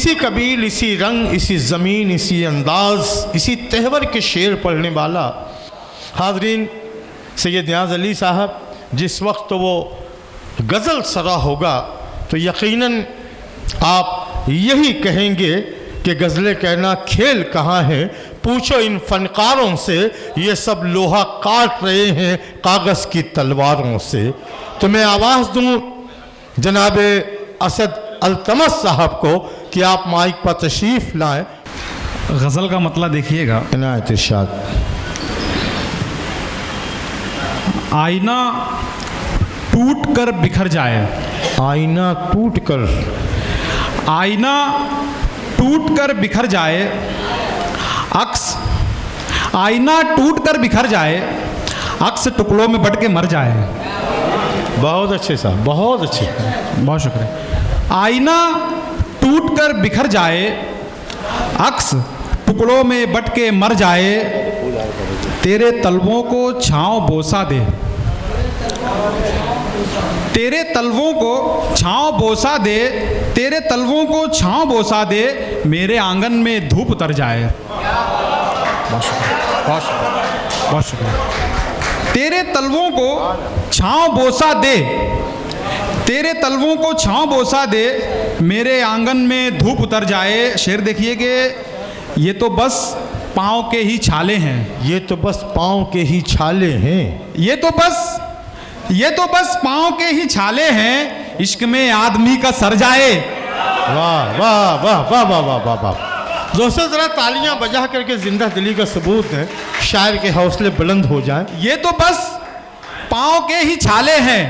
इसी कबील, इसी रंग, इसी ज़मीन, इसी अंदाज़, इसी तेवर के शेर पढ़ने वाला हाज़रीन सैयद नियाज़ अली साहब जिस वक्त वो गज़ल सरा होगा तो यकीनन आप यही कहेंगे कि गज़लें कहना खेल कहाँ है, पूछो इन फ़नकारों से, ये सब लोहा काट रहे हैं कागज़ की तलवारों से। तो मैं आवाज़ दूँ जनाब असद अल्तमस साहब को कि आप माइक पर तशरीफ़ लाएँ। गज़ल का मतलब देखिएगा, इनायत इरशाद। आईना टूट कर बिखर जाए, आईना टूट कर, आईना टूट कर बिखर जाए, अक्स आईना टूट कर बिखर जाए, अक्स टुकड़ों में बट के मर जाए। बहुत अच्छे साहब, बहुत अच्छे, बहुत शुक्रिया। आईना टूट कर बिखर जाए, अक्स टुकड़ों में बट के मर जाए, तेरे तलवों को छाँव बोसा दे, तेरे तलवों को छाँव बोसा दे, तेरे तलवों को छाँव बोसा दे, मेरे आंगन में धूप उतर जाए। बहुत शुक्रिया, बहुत शुक्रिया, बहुत शुक्रिया। तेरे तलवों को छाँव बोसा दे, तेरे तलवों को छाँव बोसा दे, मेरे आंगन में धूप उतर जाए। शेर देखिए कि ये तो बस पाँव के ही छाले हैं, ये तो बस पाँव के ही छाले हैं, ये तो बस पाँव के ही छाले हैं, इश्क में आदमी का सर जाए। वाह वाह वाह वाह वाह वाह वाह वाह। दोस्तों ज़रा तालियां बजा करके जिंदा दिली का सबूत है, शायर के हौसले बुलंद हो जाएं। ये तो बस पाँव के ही छाले हैं,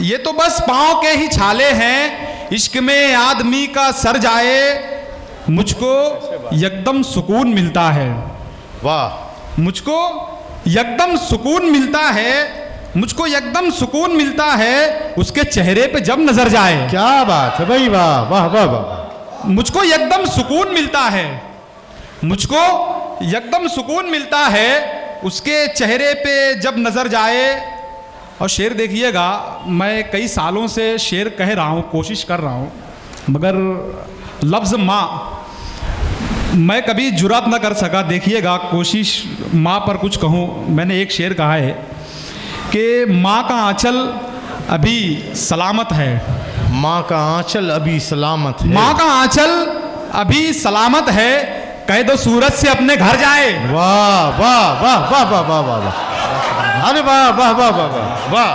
ये तो बस पाँव के ही छाले हैं, इश्क में आदमी का सर जाए, मुझको एकदम सुकून मिलता है। वाह, मुझको एकदम सुकून मिलता है, मुझको एकदम सुकून मिलता है, उसके चेहरे पे जब नजर जाए। क्या बात है भाई, वाह वाह वाह वाह। मुझको एकदम सुकून मिलता है, मुझको एकदम सुकून मिलता है, उसके चेहरे पे जब नजर जाए। और शेर देखिएगा, मैं कई सालों से शेर कह रहा हूँ, कोशिश कर रहा हूँ, मगर लफ्ज़ माँ मैं कभी जुरात न कर सका। देखिएगा कोशिश माँ पर कुछ कहूँ। मैंने एक शेर कहा है कि माँ का आंचल अभी सलामत है, माँ का आंचल अभी सलामत है, माँ का आंचल अभी सलामत है, कह दो सूरज से अपने घर जाए। वाह वाह वाह वाह वाह वाह वाह वाह, अरे वाह वाह वाह वाह वाह वाह।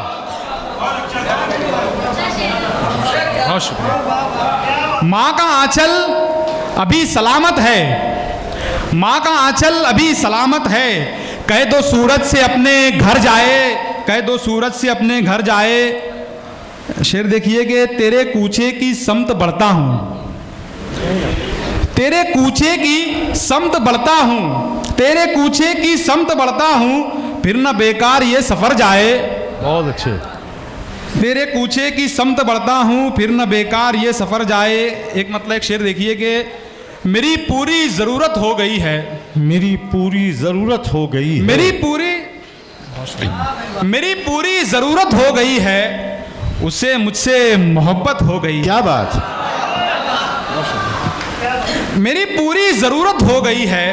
बहुत शुक्रिया। माँ का आंचल अभी सलामत है, माँ का आंचल अभी सलामत है, कह दो सूरज से अपने घर जाए, कह दो सूरज से अपने घर जाए। शेर देखिए कि तेरे कूचे की समत बढ़ता हूँ, तेरे कूचे की समत बढ़ता हूँ, तेरे कूचे की समत बढ़ता हूँ, फिर न बेकार ये सफ़र जाए। बहुत अच्छे। तेरे कूचे की समत बढ़ता हूँ, फिर न बेकार ये सफ़र जाए। एक मतलब एक शेर देखिए कि मेरी पूरी ज़रूरत हो गई है, मेरी पूरी ज़रूरत हो गई है, मेरी पूरी ज़रूरत हो गई है, उसे मुझसे मोहब्बत हो गई। क्या बात। मेरी पूरी ज़रूरत हो गई है,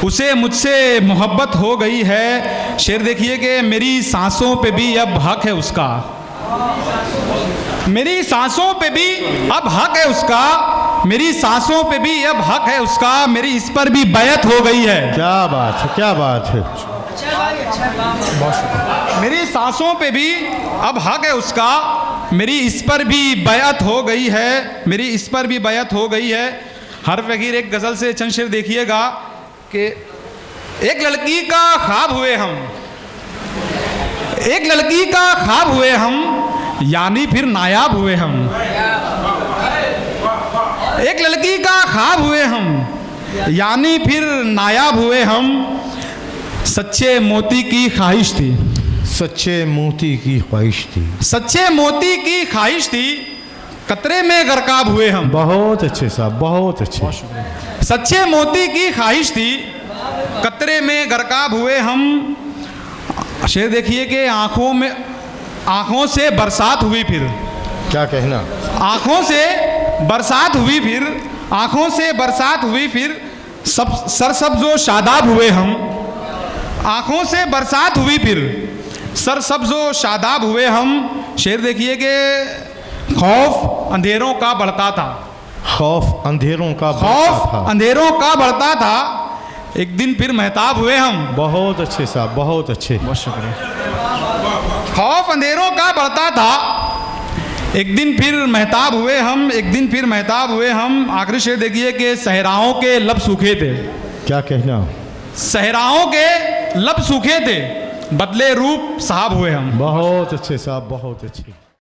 उसे मुझसे मोहब्बत हो गई है। शेर देखिए कि मेरी सांसों पे भी अब हक है उसका, मेरी सांसों पे भी अब हक है उसका, मेरी सांसों पे भी अब हक है उसका, मेरी इस पर भी बैत हो गई है। क्या बात है, क्या बात है। मेरी सांसों पे भी अब हक है उसका, मेरी इस पर भी बैत हो गई है, मेरी इस पर भी बैत हो गई है। हर फकीर एक गज़ल से चंद शेर देखिएगा कि एक लड़की का ख्वाब हुए हम, एक लड़की का ख्वाब हुए हम, यानी फिर नायाब हुए हम। एक लड़की का ख्वाब हुए हम, यानी फिर नायाब हुए हम। सच्चे मोती की ख्वाहिश थी, सच्चे मोती की ख्वाहिश थी, सच्चे मोती की ख्वाहिश थी, कतरे में गरकाब हुए हम। बहुत अच्छे साहब, बहुत अच्छे। सच्चे मोती की ख्वाहिश थी, कतरे में गरकाब हुए हम। शेर देखिए कि आंखों से बरसात हुई, फिर क्या कहना, आंखों से बरसात हुई फिर, आंखों से बरसात हुई फिर, सब सरसब्जो शादाब हुए हम। आंखों से बरसात हुई फिर, सरसब्जो शादाब हुए हम। शेर देखिए कि खौफ अंधेरों का बढ़ता था, खौफ अंधेरों का बढ़ता खौफ था। अंधेरों का बढ़ता था, एक दिन फिर महताब हुए हम। बहुत अच्छे साहब, बहुत अच्छे। बहुत शुक्रिया। खौफ अंधेरों का बढ़ता था, एक दिन फिर महताब हुए हम, एक दिन फिर महताब हुए हम। आखिरी शेर देखिए कि सहराओं के लब सूखे थे, क्या कहना, सहराओं के लब सूखे थे, बदले रूप साहब हुए हम। बहुत अच्छे साहब, बहुत अच्छे।